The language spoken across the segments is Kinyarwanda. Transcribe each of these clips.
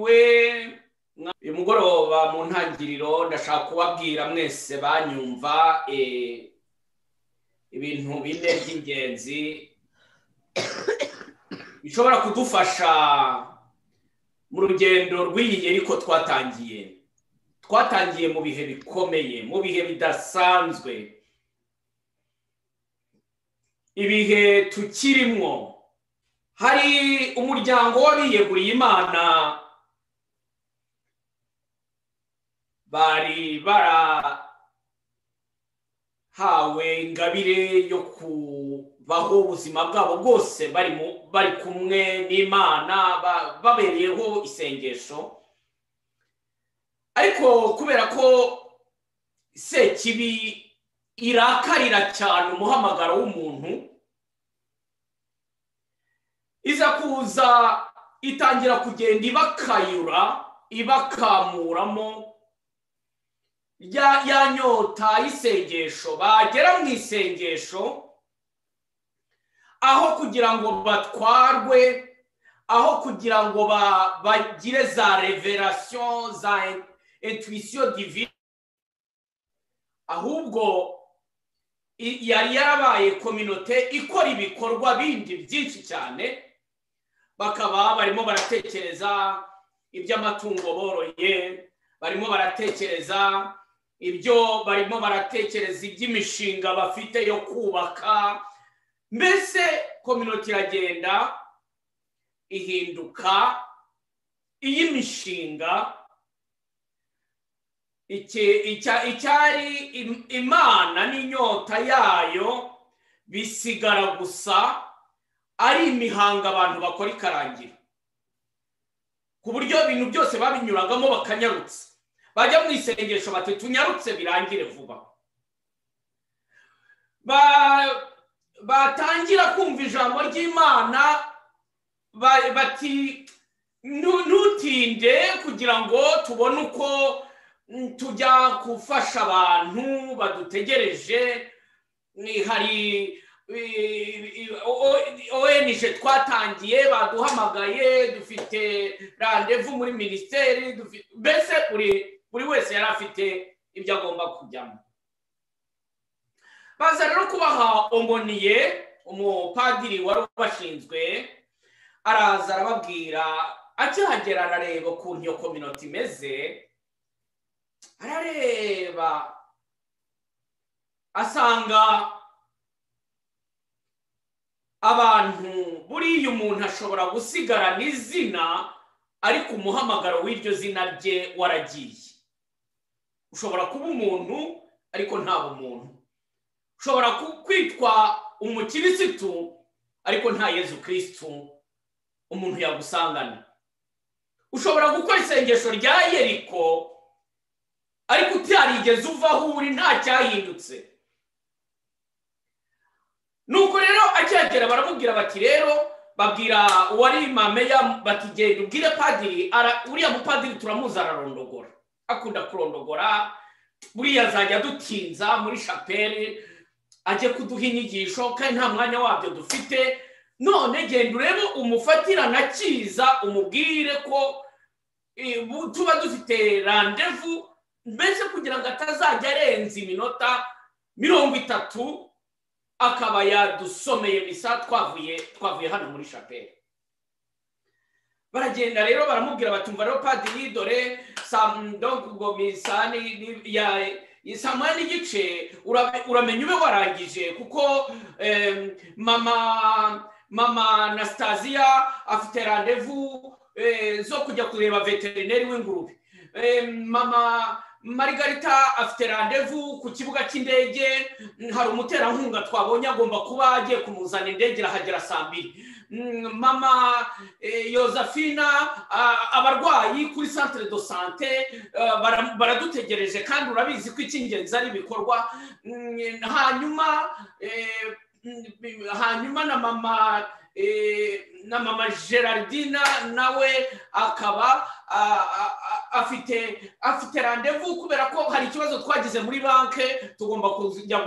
mwiriwe uyu mugoroba mu ntangiriro ndashaka kubabwira mwese banyumva ibintu bine by'ingenzi bishobora kudufasha mu rugendo rw'iyi Yeriko twatangiye mu bihe bikomeye, mu bihe bidasanzwe, ibihe tukirimwo. Hari umuryango w'abiyeguriye Imana bari barahawe ingabire yo kubaho ubuzima bwabo bwose bari kumwe n'Imana, babereyeho isengesho. Ariko kubera ko Sekibi irakarira cyane umuhamagaro w'umuntu, iza kuza itangira kugenda ibakayura, ibakamuramo ya nyota y'isengesho. Bagera mu isengesho, aho kugira ngo batwarwe, aho kugira ngo bagire za revelation, za intuition divine, ahubwo yari yarabaye communauté ikora ibikorwa bindi byinshi cyane. Bakaba barimo baratekereza iby'amatungo boroye, barimo baratekereza iby'imishinga bafite yo kubaka. Mbese communauté iragenda ihinduka iy'imishinga. Icyari Imana n'inyota yayo bisigara gusa ari imihanga abantu bakora ikarangira, ku buryo ibintu byose babinyuragamo bakanyarutse. Bajya mu isengesho bati tunyarutse birangire vuba. Batangira kumva ijambo ry'Imana bati ntutinde kugira ngo tubone uko tujya gufasha abantu badutegereje. Hari ONG twatangiye, baduhamagaye, dufite rendez-vous muri ministeri, mbese buri wese yari afite ibyo agomba kujyamo. Baza rero kubaha Omoniye, umupadiri wari ubashinzwe, araza arababwira. Akihagera arareba ukuntu iyo communauté imeze, arareba asanga abantu, buriya umuntu ashobora gusigarana izina ariko umuhamagaro w'iryo zina rye waragiye. Ushobora kuba umuntu ariko nta bumuntu. Ushobora kwitwa umukirisitu ariko nta Yezu Kristu umuntu yagusangana. Ushobora gukora isengesho rya Yeriko ariko utarigeze uva aho uri, nta cyahindutse. Nuko rero akihagera baramubwira bati rero, babwira uwari mameya bati genda ubwire padiri, uriya mupadiri turamuzi ararondogora, akunda kurondogora, buriya azajya dutinza muri chapelle ajye kuduha inyigisho kandi nta mwanya wabyo dufite. None genda urebe umufatirana kiza, umubwire ko tuba dufite rendez-vous, mbese kugira ngo atazajya arenza iminota 30 akaba yadusomeye misa twavuye hano muri chapelle. Baragenda rero baramubwira batumva rero padiri, dore donc ubwo misa ya Samuel n'igice uramenye ube warangije, kuko mama Anastasia afite rendez-vous zo kujya kureba veterineri w'ingurube. Mama Margarita afite rendez-vous ku kibuga cy'indege, hari umuterankunga twabonye agomba kuba agiye kumuzana indege, irahagera saa 2. Mama Yosefina abarwayi kuri centre de santé baradutegereje, kandi urabizi ko icy'ingenzi ari ibikorwa. Hanyuma na mama Gerardina nawe akaba afite rendezvous kubera ko hari ikibazo twagize muri banke tugomba kujya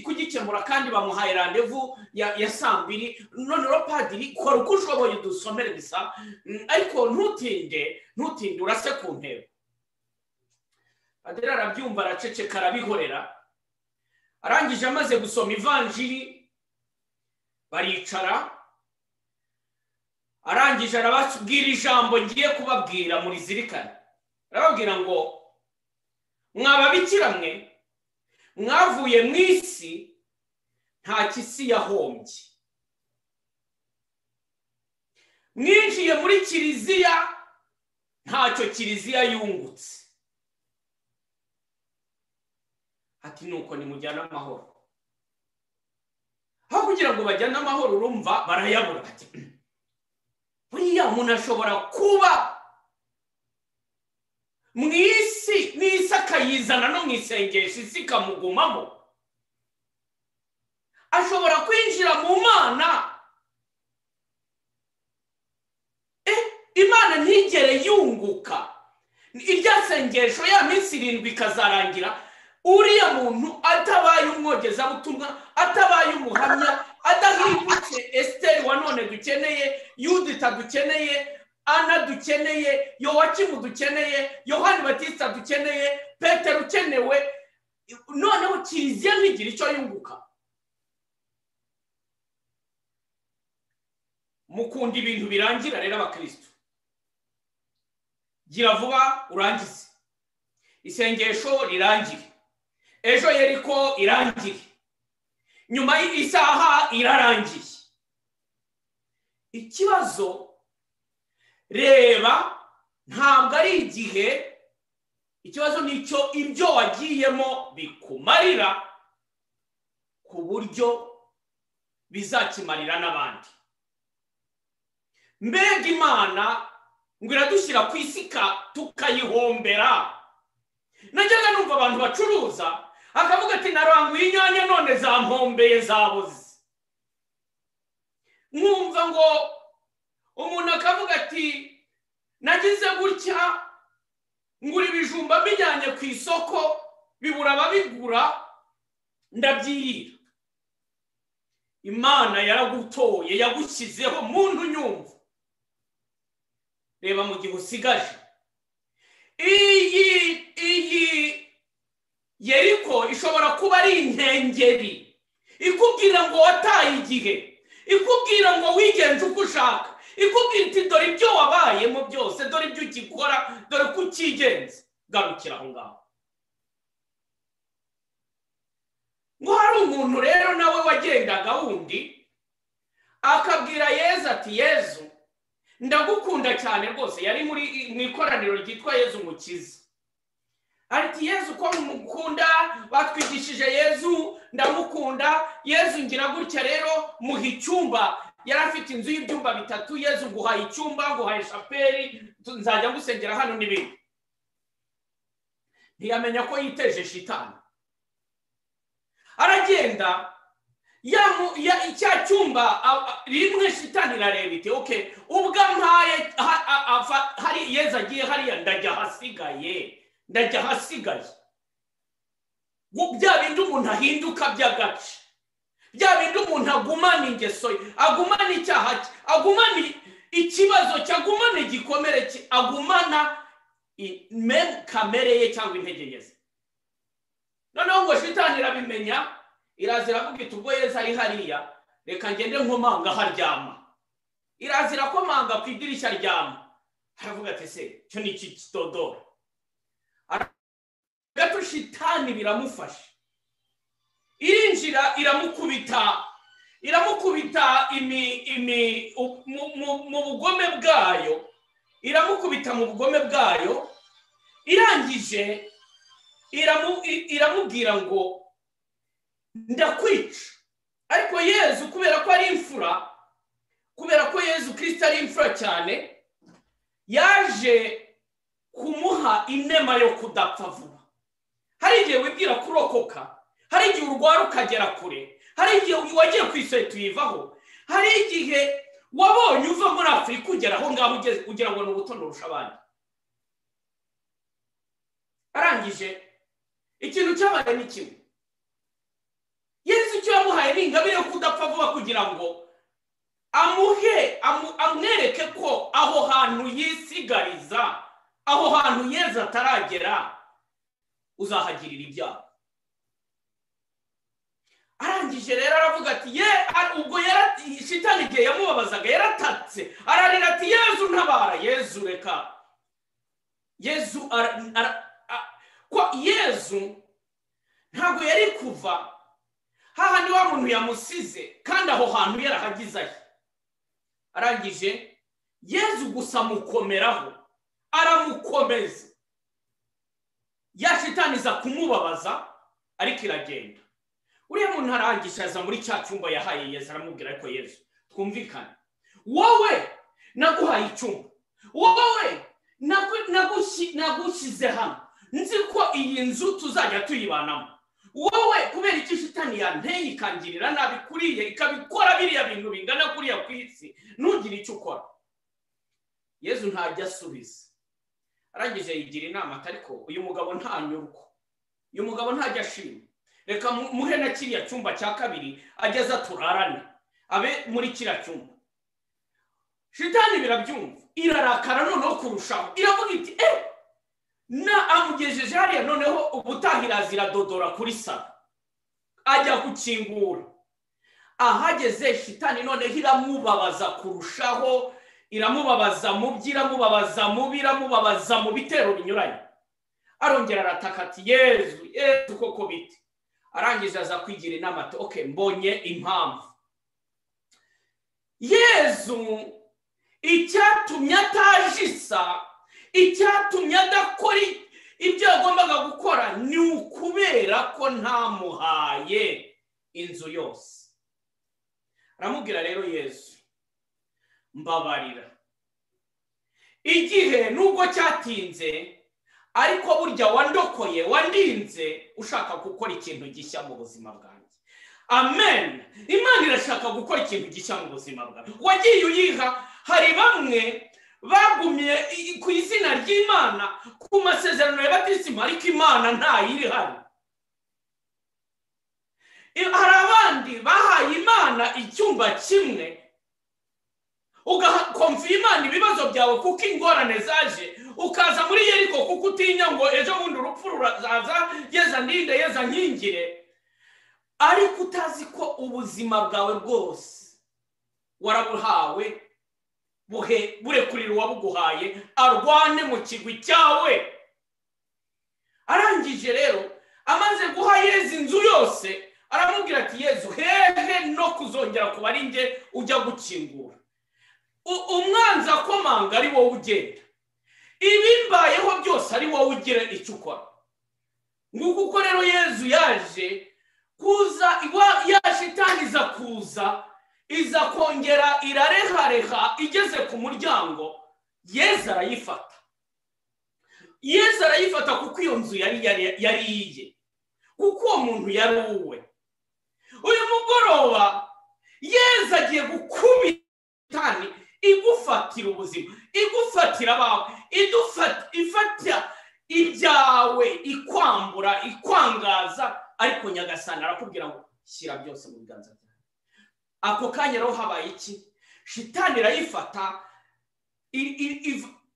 kugikemura kandi bamuhaye rendezvous ya 2:00 none ro padiri kora uko ushoboye dusomere bisa ariko ntutinde urase ku ntebe. Padiri arabyumva araceceka arabihorera arangije amaze gusoma ivanjiri baricara arangije arababwira ijambo ngiye kubabwira muri zirikana arababwira ngo mwababikira mwe mwavuye mu isi nta kisi yahombye mwinjiye muri kiliziya ntacyo kiliziya yungutse ati nuko nimujyana amahoro aho kugira ngo bajyane amahoro urumva barayabura ati buriya umuntu ashobora kuba mu isi n'isi akayizana no mu isengesho isi ikamugumamo ashobora kwinjira mu mana imana ntigere yunguka irya sengesho ya minsi 7 ikazarangira uriya muntu atabaye umwogezabutumwa atabaye umuhamya adahindutse Esther wa none dukeneye Yudita dukeneye Ana dukeneye Yowakimu dukeneye Yohani Batista dukeneye Petero ukenewe noneho kiliziya ntigira icyo yunguka. Mukunda ibintu birangira rero abakristo gira vuba urangize isengesho rirangire ejo Yeriko irangire nyuma y'isaha irarangiye. Ikibazo reba ntabwo ari igihe ikibazo nicyo ibyo wagiyemo bikumarira ku buryo bizakimarira n'abandi. Mbega Imana ngo iradushyira ku isika tukayihombera. Najyaga numva abantu bacuruza akavuga ati naranguye inyanya none zampombeye zabuze. Mwumva ngo umuntu akavuga ati nagize gutya ngura ibijumba bijyanye ku isoko bibura ababigura ndabyirira. Imana yaragutoye yagushyizeho muntu nyumva. Reba mu gihe usigaje iyi Yeriko ishobora kuba ari inkengeri ikubwira ngo wataye igihe, ikubwira ngo wigenje uko ushaka, ikubwira iti dore ibyo wabayemo byose, dore ibyo ukikora, dore ko ukigenza. Garukira aho ngaho. Ngo hari umuntu rero nawe wagendaga wundi akabwira Yezu ati Yezu ndagukunda cyane rwose. Yari mu ikoraniro ryitwa Yezu Umukiza. Ati Yezu ko mukunda batwigishije Yezu ndamukunda. Yezu ngira gutya rero muha icyumba. Yari afite inzu y'ibyumba 3. Yezu nguhaye icyumba, nguhaye shapeli, nzajya ngusengera hano n'ibindi. Ntiyamenya ko yiteje shitani. Aragenda ya icya cyumba rimwe shitani irareba iti okay ubwa mpaye hari Yezu agiye hariya ndajya hasigaye. Bya bindi umuntu ahinduka by'agace, bya bindi umuntu agumana ingeso ye, agumana icyaha cye, agumana ikibazo cye, agumana igikomere cye, agumana kamere ye cyangwa intege ye. Noneho ngo shitani irabimenya irazira avuga iti ubwo Yezu ari hariya reka ngende nkomanga haryama. Irazira komanga ku idirishya ryama. Aravuga ati se cyo ni iki kitodora. Gato shitani biramufasha. Irinjira iramukubita mu bugome bwayo. Iramukubita mu bugome bwayo. Irangije iramubwira ngo ndakwica. Ariko Yezu kubera ko ari imfura, kubera ko Yezu Kristo ari imfura cyane, yaje kumuha inema yo kudapfa vuba. Hari igihe wibwira kurokoka, hari igihe urwara ukagera kure, hari igihe wagiye kwisetu yivaho, hari igihe wabonye uva muri Afurika ugera aho ngaho ugira ngo ni ubutondo rusha abandi. arangije ikintu cyabaye ni kimwe. Yesu icyo yamuhaye ni ingabire yo kudapfa vuba kugira ngo amwereke ko aho hantu yisigariza, aho hantu Yesu ataragera uzahagirira ibyaha. Arangije rero aravuga ati ubwo shitani igihe yamubabazaga yaratatse ararira ati Yesu ntabara. Yesu reka Yesu ko Yesu ntabwo yari kuva hahandi wa muntu yamusize kandi aho hantu yarahagizayo. Arangije Yesu gusa mukomeraho aramukomeza, ya shitani iza kumubabaza ariko iragenda. Uriya muntu arangije aza muri cya cyumba yahaye Yesu aramubwira ariko Yesu twumvikane, wowe naguhaye icyumba, wowe nagushyize hano, nzi ko iyi nzu tuzajya tuyibanamo, wowe kubera iki shitani yanteye ikangirira nabi kuriye ikabikora biriya bintu bingana kuriya ku isi ntugire icyo ukora. Yesu ntajya asubiza. Arangije yigira inama ariko uyu mugabo ntanyurwa, uyu mugabo ntajya ashima, reka muhe na kiriya cyumba cya kabiri ageza turarane abe muri kiriya cyumba. Shitani birabyumva irarakara noneho kurushaho, iravuga iti amugejeje hariya noneho ubutahira ziradodora kuri sara ajya gukingura. Ahageze shitani noneho iramubabaza kurushaho, iramubabaza mu by'iramubabaza mu biramubabaza mu bitero binyuranye. Arongera arataka ati Yesu koko biti. Arangije aza kwigira inama ati okay mbonye impamvu. Yesu icyatumye atajisa, icyatumye adakora ibyo yagombaga gukora ni ukubera ko ntamuhaye inzu yose. Aramubwira rero Yesu mbabarira, igihe nubwo cyatinze ariko burya wandokoye wandinze ushaka gukora ikintu gishya mu buzima bwanjye. Amen. Imana irashaka gukora ikintu gishya mu buzima bwawe. Wagiye uyiha, hari bamwe bagumye ku izina ry'Imana ku masezerano ya batisimo ariko Imana ntayiri hano. Hari abandi bahaye Imana icyumba kimwe ugakomfira Imana ibibazo byawe kuko ingorane zaje, ukaza muri Yeriko kuko utinya ngo ejo bundi urupfu rurazaza, Yesu ndinde Yesu nkingire, ariko utazi ko ubuzima bwawe bwose warabuhawe burekurira uwabuguhaye arwane mu kigwi cyawe. Arangije rero amaze guha Yesu inzu yose aramubwira ati Yesu hehe no kuzongera kuba ari nge ujya gukingura, umwanzi akomanga ari wowe ugenda, ibimbayeho byose ari wowe ugira icyo ukora. Nguko rero Yesu yaje kuza ya shitani iza kuza iza kongera irarehareha, igeze ku muryango Yesu arayifata. Yesu arayifata kuko iyo nzu yari iye, kuko uwo muntu yari uwe. Uyu mugoroba Yesu agiye gukubita igufatira ubuzima, igufatira abawe, ifatira ibyawe, ikwambura, ikwangaza, ariko Nyagasani arakubwira ngo shyira byose mu biganza byawe. Ako kanya rero habaye iki? Shitani irayifata,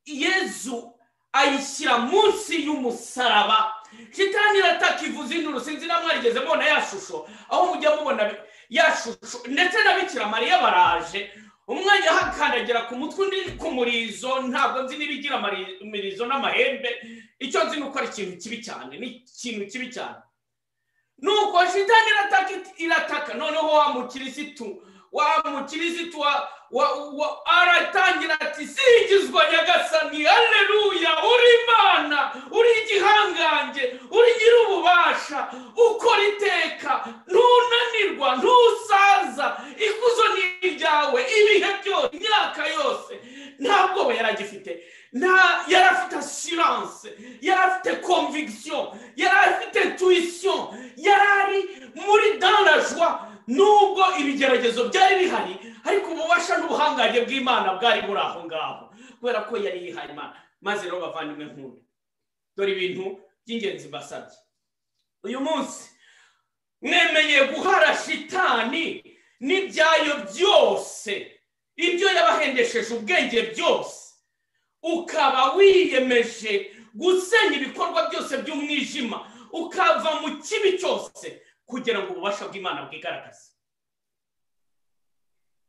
Yesu ayishyira munsi y'umusaraba. Shitani irataka ivuza induru, sinzi namwe arigeze mbona ya shusho, aho mujya mubona ya shusho, ndetse na Bikira Mariya baraje, umwe yahakandagira ku mutwe undi ku murizo, ntabwo nzi nibigira amarizo n'amahembe, icyo nzi nuko ari ikintu kibi cyane, ni ikintu kibi cyane. Nuko shitani irataka noneho wa mukirisitu aratangira ati singizwa Nyagasani, haleluya, uri Imana, uri igihangange, uri nyir'ububasha, ukora iteka, ntunanirwa, ntusaza, ikuzo ni iryawe ibihe byose, imyaka yose. Ntabwo we yaragifite, yarafite assurance, yarafite conviction, yarafite intuition, yarari muri dans la joie. Nubwo ibigeragezo byari bihari ariko ububasha n'ubuhangange bw'Imana bwari muri aho ngaho, kubera ko yari yihaye Imana. Maze rero bavandimwe nkunda, dore ibintu by'ingenzi mbasabye uyu munsi mwemeye guhara shitani n'ibyayo byose ibyo yabahendesheje ubwenge byose ukaba wiyemeje gusenya ibikorwa byose by'umwijima ukava mu kibi cyose kugira ngo ububasha bw'Imana bwigaragaze.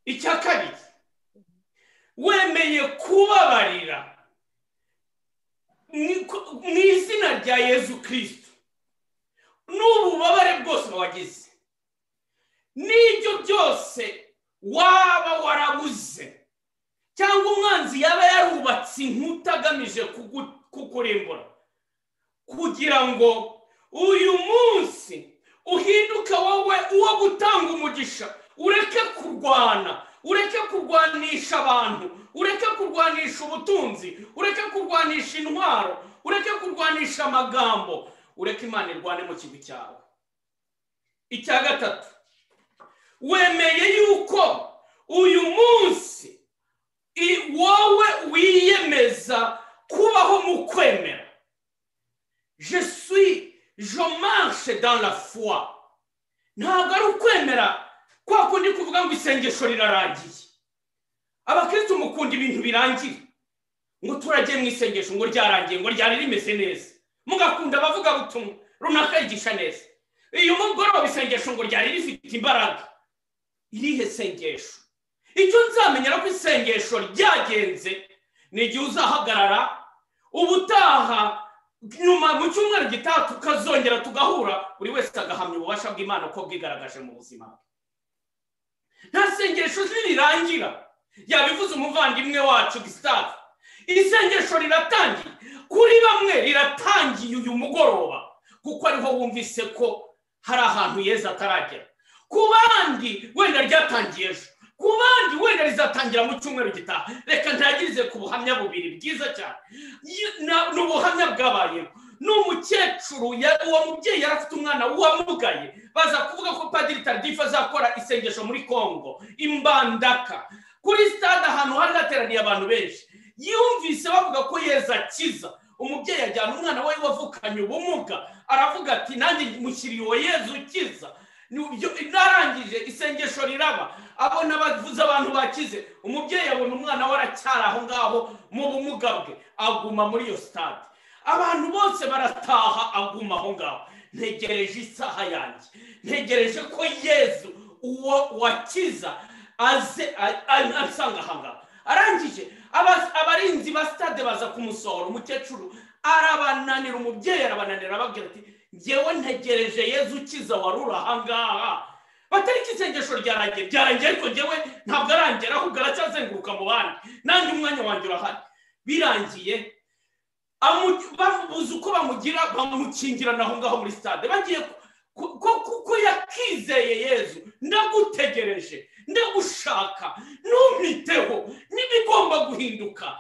Icya kabiri, wemeye kubabarira mu izina rya Yezu Kristo n'ububabare bwose wagize n'ibyo byose waba warabuze cyangwa umwanzi yaba yarubatse inkuta agamije kukurimbura, kugira ngo uyu munsi uhinduke wowe uwo gutanga umugisha, ureke kurwana, ureke kurwanisha abantu, ureke kurwanisha ubutunzi, ureke kurwanisha intwaro, ureke kurwanisha amagambo, ureke Imana irwane mu kibi cyawe. Icya gatatu, wemeye yuko uyu munsi wowe wiyemeza kubaho mu kwemera. Je marche dans la foi. Ntabwo ari ukwemera kwa kundi kuvuga ngo isengesho rirarangiye. Abakristo mukunda ibintu birangira, ngo turagiye mu isengesho ngo ryarangiye, ngo ryari rimeze neza. Mugakunda abavuga butumwa runaka yigisha neza. Iyo mugoroba isengesho ngo ryari rifite imbaraga. Irihe sengesho? Icyo nzamenyera ko isengesho ryagenze ni igihe uzahagarara ubutaha nyuma mu cyumweru gitaha tukazongera tugahura, buri wese agahamya ububasha bw'Imana uko bwigaragaje mu buzima bwe. Nta sengesho rirangira. Yabivuze umuvandimwe wacu Gustave, isengesho riratangiye kuri bamwe, riratangiye uyu mugoroba kuko ariho wumvise ko hari ahantu Yezu ataragera. Ku bandi wenda ryatangiye ejo, ku bandi wenda rizatangira mu cyumweru gitaha. Reka ntagirize ku buhamya bubiri bwiza cyane. N'ubuhamya bwabayeho n'umukecuru, uwo mubyeyi yarafite umwana wamugaye, baza kuvuga ko Padiri Tardif azakora isengesho muri Kongo Imbandaka kuri stade ahantu hari hateraniye abantu benshi. Yumvise bavuga ko Yezu akiza. Umubyeyi ajyana umwana we wavukanye ubumuga, aravuga ati nanjye mushyiriye Yezu ukiza. Narangije isengesho riraba, abona bavuze abantu bakize. Umubyeyi abona umwana we aracyari aho ngaho mu bumuga bwe, aguma muri iyo stade. Abantu bose barataha, aguma aho ngaho. Ntegereje isaha yanjye, ntegereje ko Yezu uwo wakiza aze asanga aha ngaho. Arangije abarinzi ba stade baza kumusohora. Umukecuru arabananira, umubyeyi arabananira, ababwira ati njyewe ntegereje Yezu ukiza warura aha ngaha. Batari isengesho ryarangiye, ariko njyewe ntabwo arangera, ahubwo aracyazenguruka mu bandi, nanjye umwanya wanjye urahari. Birangiye bamubuze uko bamugira, bamukingirana aho ngaho muri stade. Bagiye kuko yakizeye Yezu, ndagutegereje, ndagushaka, numiteho, n'ibigomba guhinduka.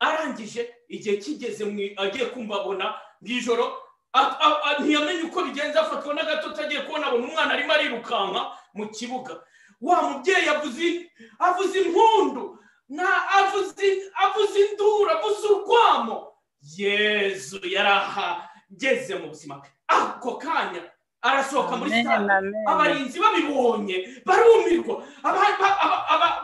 Arangije igihe kigeze, agiye kumva abona bw'ijoro, ntiyamenye uko bigenza, afatwa n'agatotsi, agiye kubona abona umwana arimo arirukanka mu kibuga. Wa mubyeyi avuze impundu, avuze induru, avuze urwamo. Yezu yarahageze mu buzima bwe. Ako kanya arasohoka muri stade. Abarinzi babibonye barumirwa.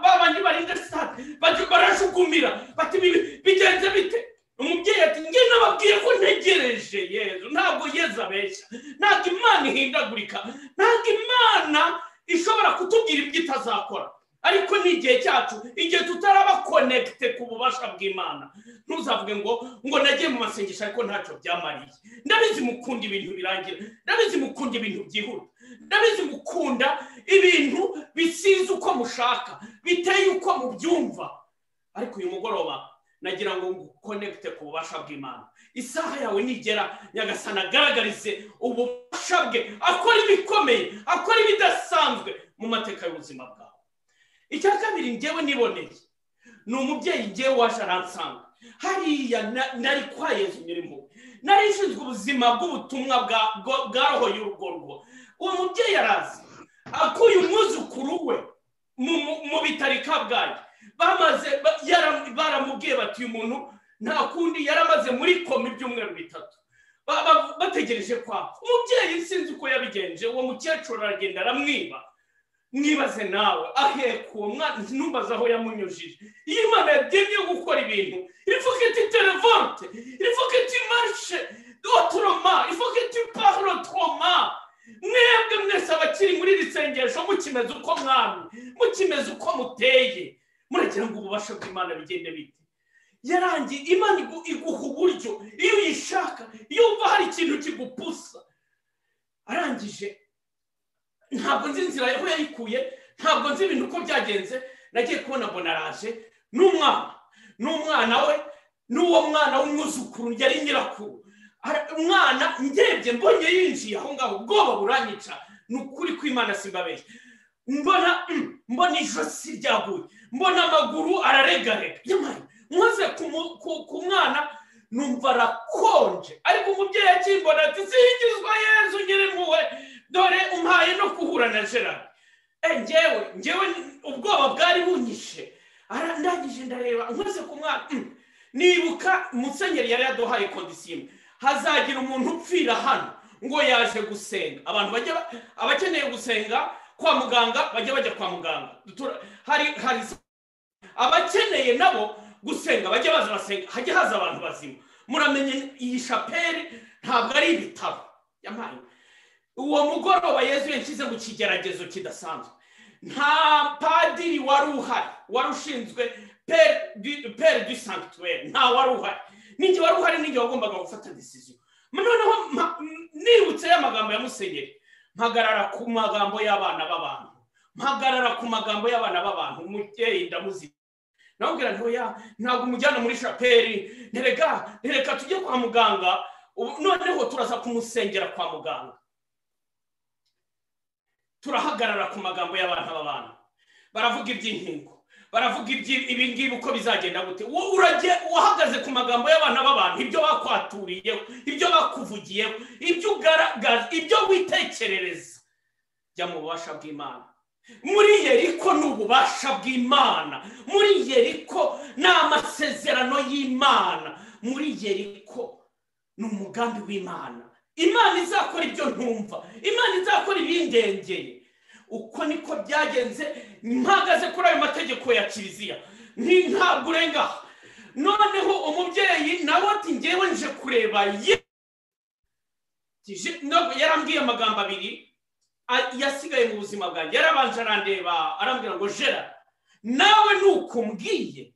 Babandi barinda stade barashugumira bati bigenze bite? Umubyeyi ati njye nababwiye ko ntegereje Yezu. Ntabwo Yezu abeshya, ntabwo Imana ihindagurika, ntabwo Imana ishobora kutubwira ibyo itazakora. Ariko ni igihe cyacu, igihe tutaraba connecte ku bubasha bw'Imana. Ntuzavuge ngo nagiye mu masengesho ariko ntacyo byamariye. Ndabizi mukunda ibintu birangira, ndabizi mukunda ibintu byihuta, ndabizi mukunda ibintu bisize uko mushaka, biteye uko mubyumva. Ariko uyu mugoroba nagira ngo connecte ku bubasha bw'Imana. Isaha yawe nigera, Nyagasani agaragarize ububasha bwe, akora ibikomeye, akora ibidasanzwe mu mateka y'ubuzima bwawe. Icya kabiri njyewe niboneye ni umubyeyi njyewe waje aransanga hariya, nari kwa Yezu Nyir'impuhwe, nari nshinzwe ubuzima bw'ubutumwa bwa roho y'urugo rwo. Uwo mubyeyi arazi, akuye umwuzukuru we mu bitaro i Kabgayi. Baramubwiye bati uyu muntu nta kundi, yaramaze muri koma ibyumweru bitatu. bategereje kwapfa. Umubyeyi sinzi uko yabigenje, uwo mukecuru aragenda aramwiba. Mwibaze nawe aheka uwo mwana, ntumbaze aho yamunyujije. Iyo Imana yagiye gukora ibintu, il faut que tu te révoltes, il faut que tu marches autrement, il faut que tu parles autrement. Mwebwe mwese abakiri muri iri sengesho mukimeze uko mwami, mukimeze uko muteye, muragira ngo ububasha bw'Imana bigende bite? Yarangiye Imana iguha uburyo iyo uyishaka, iyo umva hari ikintu kigupusa. Arangije ntabwo nzi inzira aho yayikuye, ntabwo nzi ibintu uko byagenze. Nagiye kubona mbona araje n'umwana we, n'uwo mwana w'umwuzukuru yari nyirakuru. Umwana ndebye mbonye yinjiye aho ngaho, ubwoba buranyica. Ni ukuri kw'Imana simbabeshya. Mbona ijosi ryaguye, mbona amaguru araregarega. Yamaye mwaze ku mwana numva arakonje, ariko umubyeyi akimbona ati singizwa Yezu nyirimpuhwe, dore umpaye no kuhura na Gerard. Njyewe ubwoba bwari bunyishe. Ndangije ndareba nkoze ku mwana, nibuka Musenyeri yari yaduhaye kondisiyo, hazagira umuntu upfira hano ngo yaje gusenga. Abantu abakeneye gusenga kwa muganga bajya kwa muganga. Hari abakeneye nabo gusenga bajya baza basenga, hajya haza abantu bazima. Muramenye iyi shapeli ntabwo ari ibitaro. Yamaye uwo mugoroba Yezu yashyize mu kigeragezo kidasanzwe. Nta padiri wari uhari, wari ushinzwe pere du sanctuaire, nta wari uhari. Ninjye wari uhari, ninjye wagombaga gufata decision. Noneho nibutse y'amagambo ya Musenyeri, mpagarara ku magambo y'abana b'abantu, umubyeyi ndamuzi. Nabwira ntoya ntabwo umujyana muri shapeli, ntereka tujye kwa muganga, noneho turaza kumusengera kwa muganga. Turahagarara ku magambo y'abana b'abantu, baravuga iby'inkingo, baravuga ibi ngibi uko bizagenda gute. Wahagaze ku magambo y'abana b'abantu, ibyo bakwaturiyeho, ibyo bakuvugiyeho, ibyo ugaragaza, ibyo witekerereza, jya mu bubasha bw'Imana. Muri Yeriko ni ububasha bw'Imana, muri Yeriko ni amasezerano y'Imana, muri Yeriko ni umugambi w'Imana. Imana izakora ibyo ntumva, Imana izakora ibindengeye. Uko niko byagenze. Mpagaze kuri ayo mategeko ya Kiliziya, ntabwo urenga. Noneho umubyeyi nawe ati njyewe nje kureba yarambwiye amagambo abiri yasigaye mu buzima bwanjye. Yarabanje arandeba arambwira ngo Gerard, nawe nukumbwiye,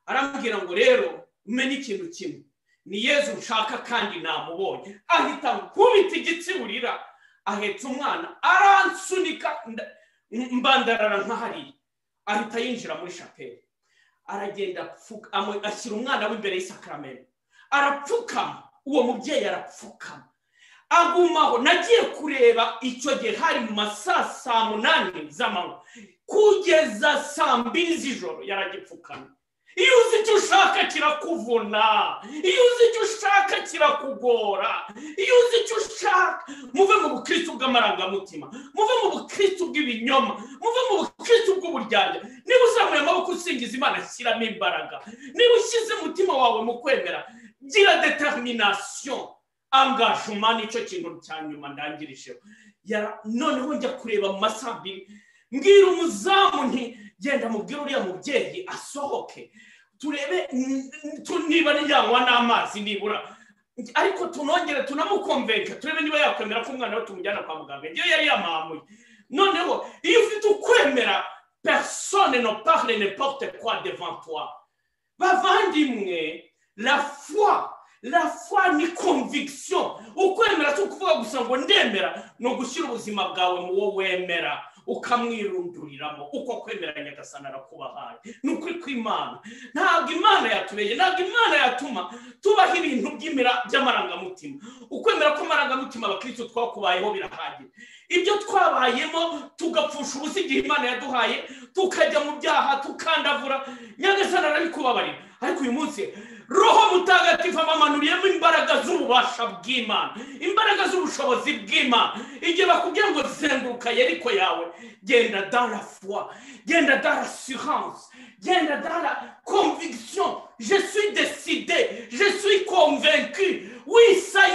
arambwira ngo rero umenye ikintu kimwe, ni Yezu nshaka kandi namubonye. Ahita nkubita igitsiburira, ahetse umwana aransunika, mbandarara nk'ahariya. Ahita yinjira muri shapeli, aragenda ashyira umwana we imbere y'isakramento, arapfukama. Uwo mubyeyi arapfukama agumaho. Nagiye kureba icyo gihe hari mu masaa 8 z'amanywa kugeza 2 z'ijoro yaragipfukamye. Iyo uzi icyo ushaka kirakuvuna, iyo uzi icyo ushaka kirakugora, iyo uzi icyo ushaka. Muve mu bukristo bw'amarangamutima, muve mu bukristo bw'ibinyoma, muve mu bukristo bw'uburyarya. Niba uzamuye amaboko usingiza Imana, shyiramo imbaraga. Niba ushyize umutima wawe mu kwemera, gira determination, engagement. Nicyo kintu cya nyuma ndangirijeho. Noneho njya kureba mu masaa 2, mbwira umuzamu nti genda mubwira uriya mubyeyi asohoke, turebe niba niyanywa n'amazi nibura, ariko tunongere tunamukonvenka, turebe niba yakwemera ko umwana we tumujyana kwa muganga. Njyewe yari yamamuye. Noneho iyo ufite ukwemera, personne ne parle n'importe quoi devant toi. Bavandimwe, la foi ni conviction. Ukwemera si ukuvuga gusa ngo ndemera, no gushyira ubuzima bwawe mu wo wemera, ukamwirunduriramo. Uko kwemera Nyagasani arakubahaye. Ni ukuri kw'Imana. Ntabwo Imana yatubeye, ntabwo Imana yatuma tubaho ibintu by'amarangamutima. Ukwemera ko amarangamutima abakristo twakubayeho birahagije. Ibyo twabayemo tugapfusha ubusa igihe Imana yaduhaye, tukajya mu byaha, tukandavura, Nyagasani arabikubabarira. Ariko uyu munsi Roho Mutagatifu abamanuriyemo imbaraga z'ububasha bw'Imana, imbaraga z'ubushobozi bw'Imana. Igihe bakubwira ngo zenguruka Yeriko yawe, genda dans la foi, genda dans l'assurance, genda dans la conviction. Je suis décidé, je suis convaincu. Oui, ça y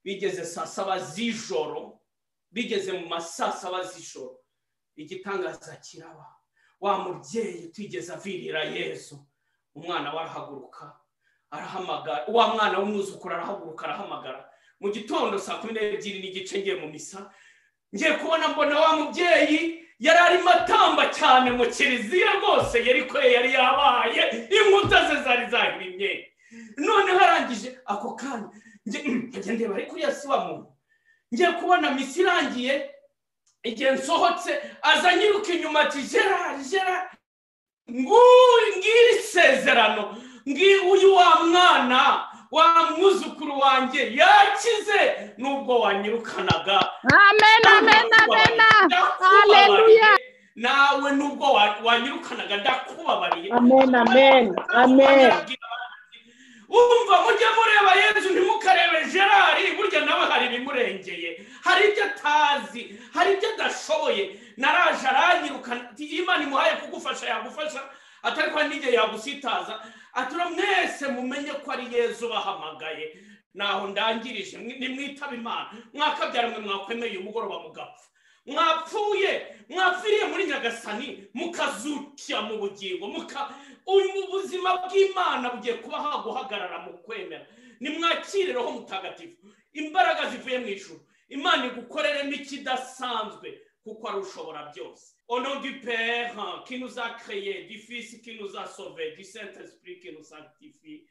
bigeze saa saba z'ijoro, bigeze mu masaa saba z'ijoro, igitangaza kiraba. Wa mubyeyi utigeze avirira Yesu, umwana warahaguruka arahamagara, wa mwana w'umwuzukuru arahaguruka arahamagara. Mu gitondo saa 12 n'igice ngiye mu misa, ngiye kubona mbona wa mubyeyi yari arimo atamba cyane mu kiliziya rwose, Yeriko yari yabaye, inkuta ze zari zahirimye. None harangije ako kanya njye ndeba ari kuri yasi wa muntu, ngiye kubona misa irangiye, igihe nsohotse aza nyiruka inyuma ati Gerard ngiri sezerano, uyu wa mwana wa mwuzukuru wanjye yakize nubwo wanyirukanaga. Amen. Hallelujah. Nawe nubwo wanyirukanaga ndakubabariye. Amen. Umva mujye mureba Yesu, ntimukarebe Gerard, burya nawe hari bimurengeye, hari ibyo atazi, hari ibyo adashoboye. Naraje aranyirukana, Imana imuhaye kugufasha yagufasha, atari kwa n'igihe yagusitaza. Atura mwese mumenye ko ari Yesu bahamagaye. Naho ndangirije, nimwitaba Imana, mwakabyara mwe mwakwemeye umugoroba mugapfa. Mwapfiriye muri Nyagasani, mukazukira mu bugingo, uyu buzima bw'Imana bugiye kuba guhagarara mu kwemera. Nimwakire Roho Mutagatifu, imbaraga zivuye mu ijuru. Imana igukorere n'ikidasanzwe, kuko ari ushobora byose. Au nom du Père qui nous a créés, du Fils qui nous a sauvés, du Saint-Esprit qui nous sanctifie.